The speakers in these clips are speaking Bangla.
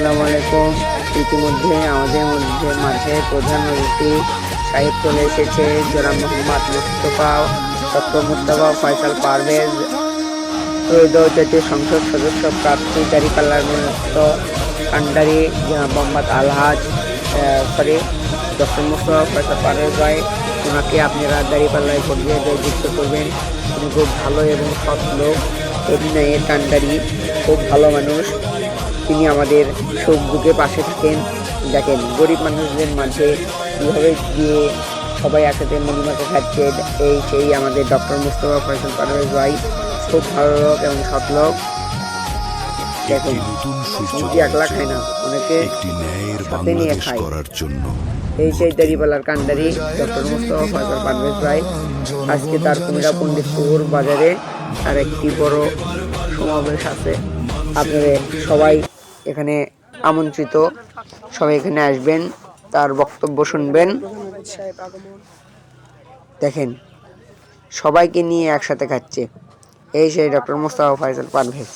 আসসালামু আলাইকুম। ইতিমধ্যে আমাদের মাঝে প্রধান অতিথি সাহেব চলে এসেছে। জনাব মোহাম্মদ ডক্টর মুস্তাফা ফয়সাল পারভেজ, ত্রয়োদশ জাতীয় সংসদ সদস্য প্রার্থী, দাঁড়িপাল্লার কান্ডারি জনাব মোহাম্মদ আলহাজ ডক্টর মুস্তাফা ফয়সাল পারভেজ ভাই, ওনাকে আপনারা দাঁড়িপাল্লায় ভোট দিয়ে জয়যুক্ত করবেন। উনি খুব ভালো এবং সৎ লোক, অভিনয়ের কান্ডারি, খুব ভালো মানুষ। তিনি আমাদের সুখ দুঃখে পাশে থাকেন। দেখেন গরিব মানুষদের মাঝে কীভাবে গিয়ে সবাই একসাথে মুড়িমাখা খাচ্ছে, এই সেই আমাদের ডক্টর মুস্তাফা ফয়সাল পারভেজ ভাই খুব ভালো লোক এবং সৎ লোক। দেখেন শুধু একলা খায় না, অনেকে সাথে নিয়ে খায়। এই সেই দাঁড়িপাল্লার কান্ডারি ডক্টর মুস্তাফা ফয়সাল পারভেজ ভাই, আজকে তার কুমিরা পণ্ডিতপুর বাজারে তার একটি বড় সমাবেশ আছে। আপনারা সবাই এখানে আমন্ত্রিত, সবাই এখানে আসবেন, তার বক্তব্য শুনবেন। দেখেন সবাইকে নিয়ে একসাথে খাচ্ছে, এই সেই ডক্টর মুস্তাফা ফয়সাল পারভেজ।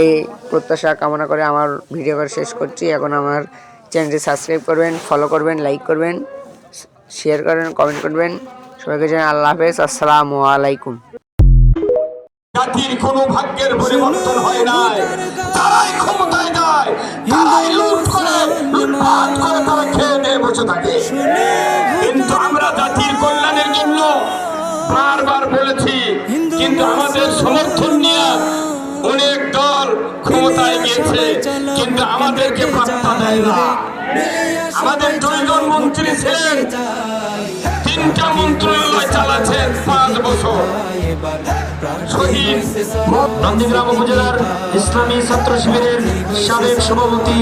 এই প্রত্যাশা কামনা করে আমার ভিডিও শেষ করছি। এখন আমার চ্যানেলটি সাবস্ক্রাইব করবেন, ফলো করবেন, লাইক করবেন, শেয়ার করবেন, কমেন্ট করবেন। সবাইকে জানাই আল্লাহ হাফেজ, আসসালামু আলাইকুম। জাতির কোনো ভাগ্যের পরিবর্তন হয় নাই, তারাই ক্ষমতায় যায়, তারাই লুট করে, লুটপাট করে তারা খেয়ে নিয়ে বসে থাকে। কিন্তু আমরা জাতির কল্যাণের জন্য বারবার বলেছি, কিন্তু আমাদের সমর্থন নিয়ে অনেক দল ক্ষমতায় গিয়েছে, কিন্তু আমাদেরকে পাত্তা দেয় না। আমাদের 2 জন মন্ত্রী ছিলেন, 3টা মন্ত্রণালয় চালাচ্ছেন 5 বছর। শহীদ নন্দীগ্রাম উপজেলার ইসলামী ছাত্র শিবিরের সাবেক সভাপতি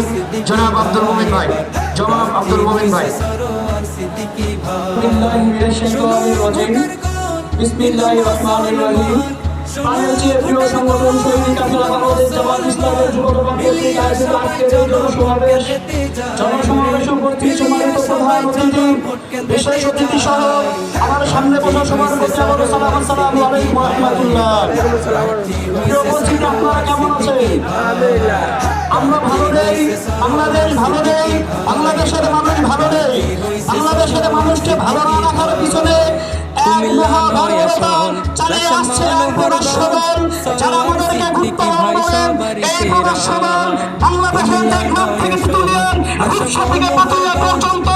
জনাব আব্দুল মোমিন ভাই, বিসমিল্লাহির রহমানির রহিম। বাংলাদেশের প্রিয় সংগঠন শহীদ কাফেলা বাংলাদেশ জামাত ইসলামের যুবদল কর্তৃক আয়োজিত আজকের এই জনসমাবেশ উপস্থিত সম্মানিত প্রধান অতিথি, বিশেষ অতিথি সহ আমার সামনে বসা সবার প্রতি আমার সালাম, আসসালামু আলাইকুম ওয়া রাহমাতুল্লাহ। প্রিয় উপস্থিতি, আপনারা কেমন আছেন? আমরা ভালো নেই, বাংলাদেশ ভালো নেই, বাংলাদেশের মানুষ ভালো নেই। বাংলাদেশের মানুষকে ভালো না রাখার পিছনে এক মহাভারতা চালিয়ে আসছে এক প্রদর্শন, যারা আমাদেরকে গুপ্তধন বলেন। এই প্রদর্শন বাংলাদেশের টেকনাফ থেকে তুলেন, রূপসা থেকে পাতুরিয়া পর্যন্ত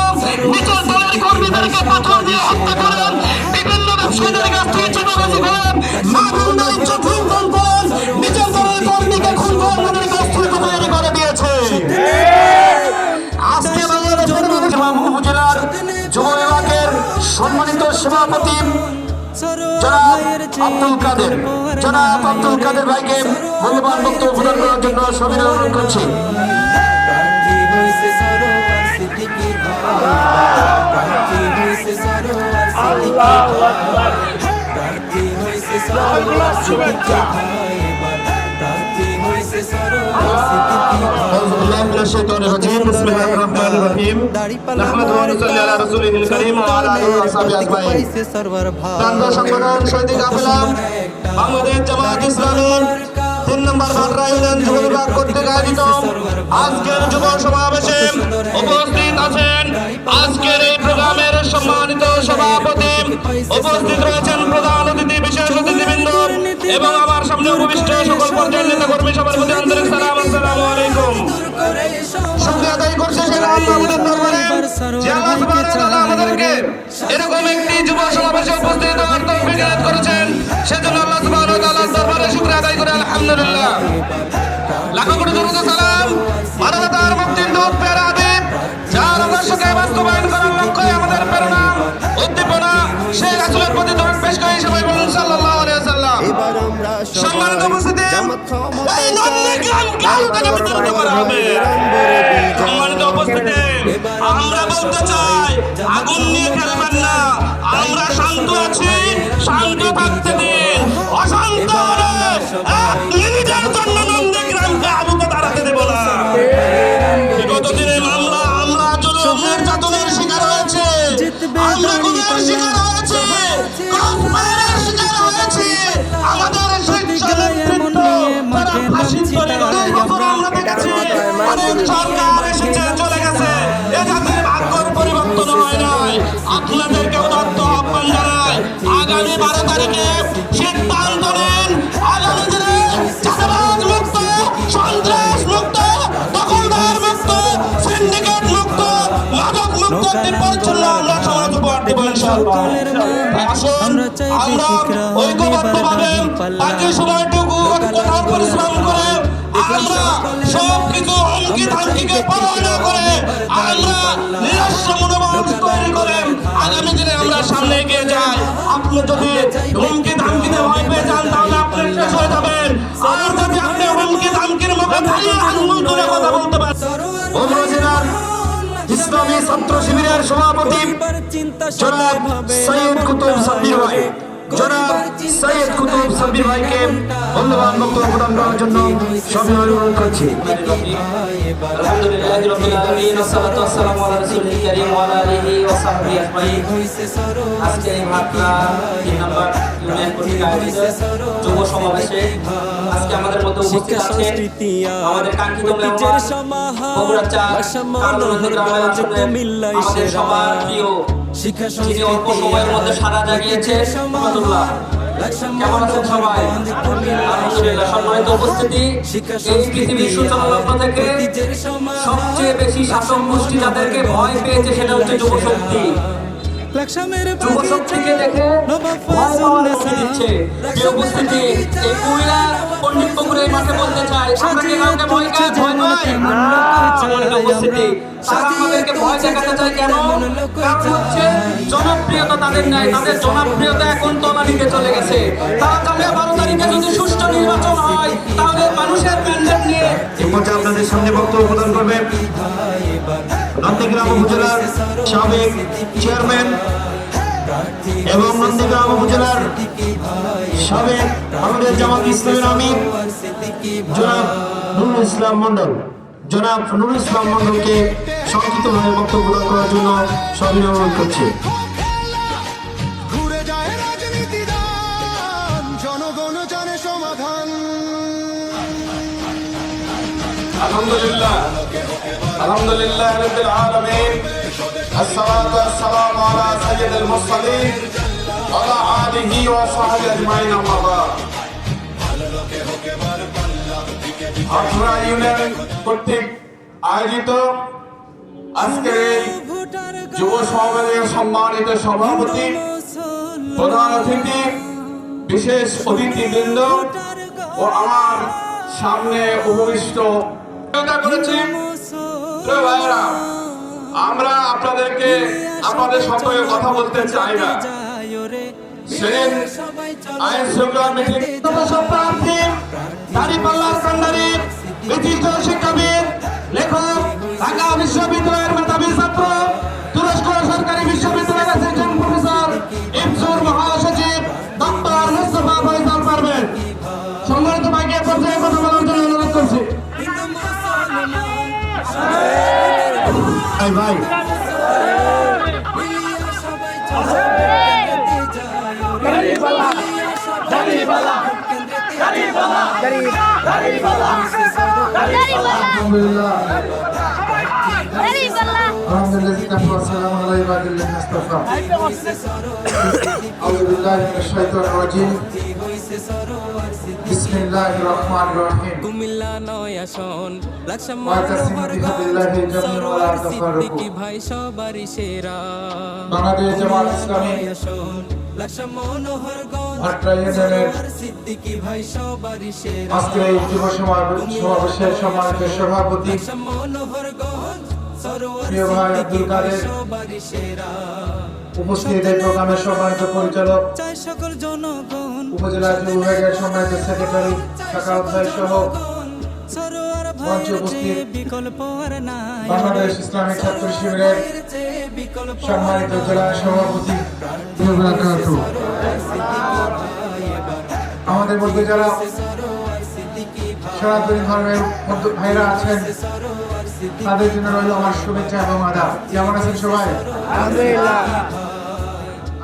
নিচের দলের কর্মীদেরকে পাথর দিয়ে হত্যা করেন, বিভিন্ন ব্যবসায়ীদের কাছ থেকে চাঁদাবাজি করেন, মা বোনদের ইজ্জত লুণ্ঠন করেন, নিচের দলের কর্মীকে খুন করে আমাদের কাছ থেকে তৈরি করে দিয়েছে। আজকে বাংলাদেশের উপজেলার যুব বিভাগের সম্মানিত সভাপতি জনাব আব্দুল কাদের ভাইকে মূল্যবান বক্তব্য প্রদান করার জন্য সবিনয় অনুরোধ করছি। বাংলাদেশ জামাত ইসলামের 3 নম্বর ভাটরা ইউনিয়ন যুব বিভাগ কর্তৃক আয়োজিত আজকের যুব সমাবেশে উপস্থিত আছেন আজকের এই প্রোগ্রামের সম্মানিত সভাপতি, উপস্থিত রয়েছেন প্রধান অতিথি, বিশেষ অতিথিবৃন্দ এবং আমার সামনে উপবিষ্ট সকল পর্যায়ের নেতা কর্মী, সবার প্রতি আন্তরিক সালাম, আসসালামু আলাইকুম। শুকরিয়া আদায় করছি আমাদের দরবারে যে আল্লাহ সুবহানাহু ওয়া তাআলা আমাদেরকে এরকম একটি যুব সমাবেশে উপস্থিত হওয়ার তৌফিক দান করেছেন, সেজন্য আল্লাহ সুবহানাহু ওয়া তাআলার দরবারে শুকরিয়া আদায় করে আলহামদুলিল্লাহ। লাখো কোটি দরুদ সালাম মানবতার মুক্তির দূত প্যারা হাবিব, যার আদর্শকে বাস্তবায়ন করার লক্ষ্যে আমাদের প্রেরণা উদ্দীপনা সেই রাসূলের প্রতি দরুদ পেশ করে সবাই বলুন সাল্লাল্লাহু আলাইহি ওয়াসাল্লাম। সম্মানিত উপস্থিতি, এই নন্দীগ্রাম কালকে বিতাড়িত করা হবে। সম্মানিত উপস্থিতি, আমরা বলতে চাই আগুন নিয়ে খেলবেন না, আমরা শান্ত আছি, শান্ত থাকতে দিন। অশান্ত হলে 1 মিনিটের জন্য নন্দীগ্রামকে আবুকে দাঁড়াতে দেব না। বিগত দিনে মামলা আমরা জুলুম নির্যাতনের শিকার হয়েছে, আমরা গুমের শিকার হয়েছে, ক্রসফায়ারের শিকার হয়েছে। আমাদের শিক্ষা নেতৃত্ব তারা ফাঁসির তলে একটি পরিচ্ছন্ন আমরা সমাজ উপহার দেব ইনশাআল্লাহ। আসুন আমরা ঐক্যবদ্ধভাবে বাকি সময়টুকু কঠোর পরিশ্রম করে আমরা সব কিছু হুমকি ধামকিকে পরোয়া না করে আমরা নিজস্ব মনোবল তৈরি করে আগামী দিনে আমরা সামনে এগিয়ে যাই। আপনি যদি হুমকি ধামকিতে ভয় পেয়ে যান তাহলে আপনি শেষ হয়ে যাবেন। আর যদি আপনি হুমকি ধামকির মুখে ভালো আঙুল তুলে কথা বলতে পারেন। বগুড়া জেলার ইসলামী ছাত্র শিবিরের সভাপতি জনাব সৈয়দ কুতুব সাব্বির ভাই, জনাব সৈয়দ কুতুব সাব্বির ভাইকে মূল্যবান বক্তব্য প্রদান করার জন্য সবিনয় অনুরোধ করছি। আলহামদুলিল্লাহি রাব্বিল আলামিন ওয়াসসালাতু ওয়াসসালামু আলা রাসূলিল কারীম ওয়া আলা আলিহি ওয়া সাহবিহি আজমাইন। আজকে এই ভাটনা 3 নম্বর ইউনিয়ন কর্তৃক আয়োজিত যুব সমাবেশে আজকে আমাদের মধ্যে উপস্থিত আছেন আমাদের কাঙ্ক্ষিত মেহমান বগুড়া 4 কামরুল গ্রামের আসনে আমাদের সবার প্রিয় যিনি অল্প সময়ের মধ্যে সারা জাগিয়েছে রহমাতুল্লাহ। কেমন আছেন সবাই? আলহামদুলিল্লাহ। সম্মানিত উপস্থিতি, এই পৃথিবীর সূচনালগ্ন থেকে সবচেয়ে বেশি শাসক গোষ্ঠী যাদেরকে ভয় পেয়েছে সেটা হচ্ছে যুবশক্তি। যুবশক্তিকে দেখে ভয় পাওয়ার অনুমতি দিচ্ছে। প্রিয় উপস্থিতি, এই কুমিরা পণ্ডিত পুকুরে মাঠে বলতে চাই আমরা কি কাউকে ভয় পাই? সম্মানিত উপস্থিতি, তারা আমাদেরকে ভয় দেখাতে চায় কেন? কারণ হচ্ছে জনপ্রিয়তা তাদের নাই, তাদের জনপ্রিয়তা এখন তলানিতে চলে গেছে। তারা জানে 12 তারিখে যদি সুষ্ঠু নির্বাচন হয় তাহলে মানুষের ম্যান্ডেট নিয়ে এই পর্যায়ে আপনাদের সামনে বক্তব্য প্রদান করবেন নন্দীগ্রাম উপজেলার সাবেক চেয়ারম্যান এবং নন্দীগ্রাম উপজেলার সাবেক আমাদের জামাত ইসলামের আমির জনাব নুরুল ইসলাম মন্ডল। জনাব নুরুল ইসলাম মন্ডলকে সংক্ষিপ্তভাবে বক্তব্য প্রদান করার জন্য সবিনয় অনুরোধ করছি। ঘুরে যায় রাজনীতি দান, জনগণ জানে সমাধান। আলহামদুলিল্লাহ আলহামদুলিল্লাহ রাব্বিল আলামিন আসসালাতু ওয়াসসালামু আলা সাইয়্যিদিল মুরসালিন ওয়া আলা আলিহি ওয়া সাহবিহি আজমাইন আম্মা বা'দ। আপনারা ইউনিয়ন কর্তৃক আয়োজিত আজকের এই যুব সমাবেশের সম্মানিত সভাপতি, প্রধান অতিথি, বিশেষ অতিথিবৃন্দ ও আমার সামনে উপবিষ্ট করেছি ভাইয়েরা, আমরা আপনাদেরকে আপনাদের সঙ্গে কথা বলতে চাই না। সেদিন আইন শৃঙ্খলা মিছিল প্রার্থী দাঁড়িপাল্লার কান্ডারি বিশিষ্ট শিক্ষাবিদ, লেখক, ঢাকা বিশ্ববিদ্যালয়ের মেধাবী ছাত্র, তুরস্ক সরকারি বিশ্ববিদ্যালয়ের অ্যাসিস্ট্যান্ট প্রফেসর, ইপসুর মহাসচিব ডক্টর মুস্তাফা ফয়সাল পারভেজ। সম্মানিত ভাইকে পর্যায়ে কথা বলার জন্য অনুরোধ করছি। ভাই কুমিল্লা নয় আসন ভাই সবারই সেরা বাংলাদেশ জামাত ইসলামী ভাট্টা ইউনিয়নের সিদ্দিকী ভাই সবারই সেরা আজকের এই যুব সমাবেশের সম্মানিত সভাপতি প্রিয় ভাই আব্দুল কাদের, উপস্থিত এই প্রোগ্রামের সম্মানিত পরিচালক, সকল জনগণ উপজেলা যুব বিভাগের সম্মানিত সেক্রেটারি, শাখা অধ্যায় সহ মঞ্চে উপস্থিত বাংলাদেশ ইসলামিক ছাত্র শিবিরের সম্মানিত জেলা সভাপতি, আমাদের মধ্যে যারা সনাতনী ধর্মের ভাইরা আছেন তাদের জন্য রইল আমার শুভেচ্ছা এবং আদাব। কেমন আছেন সবাই?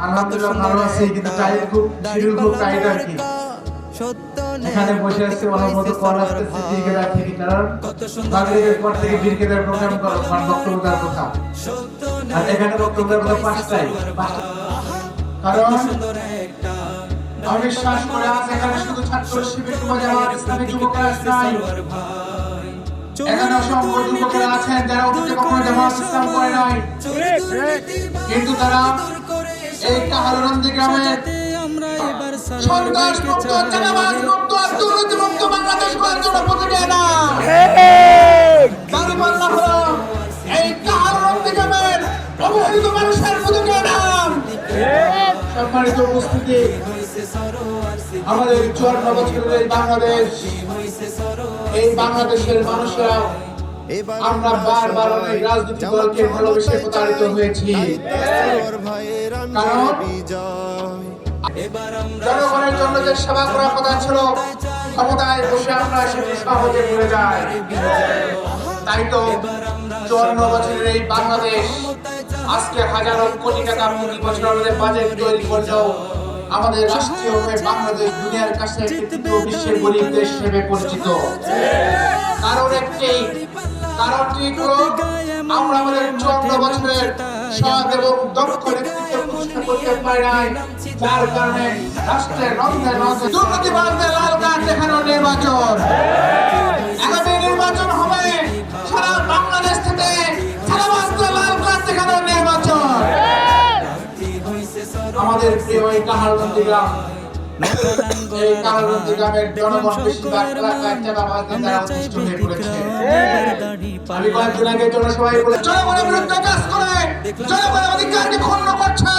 আলহামদুলিল্লাহ ভালো আছি, কিন্তু টাইট খুব শিডিউল খুব টাইট আর কি। এখানে বসে আছে অনুমত কল আসতেছে বীরকেদার থেকে, কারণ মাগরিবের পর থেকে বীরকেদার প্রোগ্রাম বক্তব্য দেওয়ার কথা, আর এখানে বক্তব্য দেওয়ার কথা 5টায়। কারণ আমি বিশ্বাস করে আজ এখানে শুধু ছাত্র শিবির কিংবা জামাত ইসলামী যুবকরা নাই, এখানে অসংখ্য যুবকেরা আছেন যারা অতীতে কখনো জামাত ইসলাম করে নাই, কিন্তু তারা এই কাহারনন্দী গ্রামের সন্ত্রাসমুক্ত, চাঁদাবাজমুক্ত, দুর্নীতিমুক্ত বাংলাদেশ গড়ার জন্য প্রতিজ্ঞা না। দাঁড়িপাল্লা হলো এই কাহারনন্দী গ্রামের অবহেলিত মানুষের প্রতিজ্ঞা নাম। সম্মানিত উপস্থিতি, আমাদের 54 বছরের এই বাংলাদেশ, এই বাংলাদেশের মানুষরা আমরা বারবার অনেক রাজনৈতিক দলকে ভালোবেসে প্রতারিত হয়েছি, কারণ জনগণের জন্য যে সেবা করার কথা ছিল ক্ষমতায় বসে আমরা সেটি সহজে ভুলে যাই। তাই তো 54 বছরের এই বাংলাদেশ আজকে হাজারো কোটি টাকা প্রতি বছর আমাদের বাজেট তৈরি করলেও আমাদের রাষ্ট্রীয় হয়ে বাংলাদেশ দুনিয়ার কাছে একটি তৃতীয় বিশ্বের গরিব দেশ হিসেবে পরিচিত। কারণটি হলো আমরা আমাদের 54 বছরের সৎ এবং দক্ষ নেতৃত্ব প্রতিষ্ঠা করতে পারি নাই, যার কারণে রাষ্ট্রের রন্ধে রন্ধে দুর্নীতিবাজদের লাল কার্ড দেখানো নির্বাচন। আগামী নির্বাচন হবে সারা বাংলাদেশ থেকে চাঁদাবাজদের লাল কার্ড দেখানো নির্বাচন। আমাদের প্রিয় এই কাহারনন্দী গ্রাম, এই কাহারনন্দী গ্রামের জনগণ বেশিরভাগ এলাকায় চাঁদাবাজদের দ্বারা অতিষ্ঠ হয়ে পড়েছে। আমি কয়েকদিন আগে জনসভায় বলে জনগণের বিরুদ্ধে কাজ করে জনগণের অধিকারকে ক্ষুণ্ণ করছে,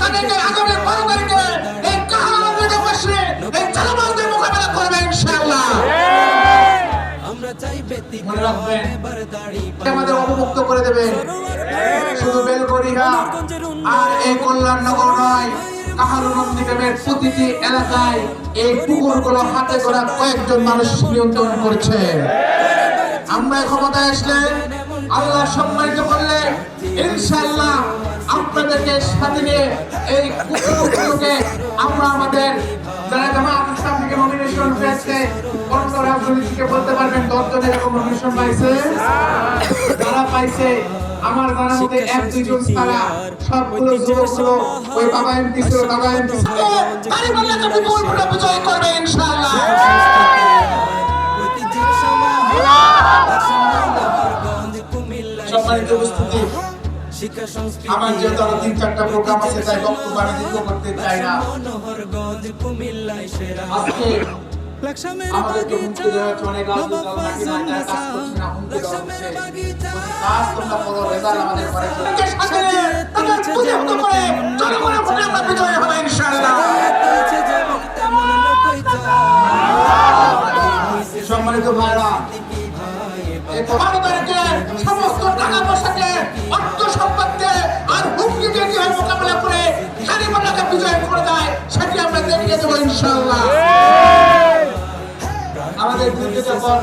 তাদেরকে আগামী 12 তারিখে এই কাহারনন্দীতে বসে এই চাঁদাবাজদের মোকাবেলা করবে ইনশাআল্লাহ। মনে রাখবেন, আমাদের অবমুক্ত করে দেবেন শুধু বেলগড়িয়া আর এই কল্যাণনগর নয়, কাহারনন্দী গ্রামের প্রতিটি এলাকায় এই পুকুরগুলো হাতে করা কয়েকজন মানুষ নিয়ন্ত্রণ করছে। আমরা ক্ষমতায় আসলে, আল্লাহ সম্মানিত করলে ইনশাআল্লাহ আপনাদেরকে সাথে নিয়ে এই পুকুরগুলোকে আমরা আমাদের যারা জামাত ইসলাম থেকে নমিনেশন পেয়েছে, অন্য রাজনীতিকে বলতে পারবেন 10 জন এরকম নমিনেশন পাইছে, যারা পাইছে আমার জানার মধ্যে 1-2 জন ছাড়া সবগুলো যুবকগুলো ওই বাবা এমপি ছিল, বাবা এমপি দাঁড়িপাল্লাকে বিপুল ভোটে বিজয় করবে ইনশাআল্লাহ। সম্মানিত উপস্থিতি, আমার যেহেতু আরো 3-4টা প্রোগ্রাম আছে তাই বক্তব্য আমি দীর্ঘ করতে চাই না। আজকে আমাদেরকে হুমকি দেওয়া হচ্ছে, অনেক রাজনৈতিক দল নাকি না তারা কাজ করছে না, হুমকি দেওয়া হচ্ছে। কাজ তোমরা করো, রেজাল্ট আমাদের করে জনগণের ভোটে আমরা বিজয় হবে ইনশাআল্লাহ। সম্মানিত ভাইরা, এই 12 তারিখে সমস্ত টাকা পয়সাকে, অর্থ সম্পদকে আর হুমকিকে কিভাবে মোকাবেলা করে দাঁড়িপাল্লাকে বিজয় করে দেয় সেটি আমরা দেখিয়ে দেবো ইনশাআল্লাহ। আমাদের বিরুদ্ধে যখন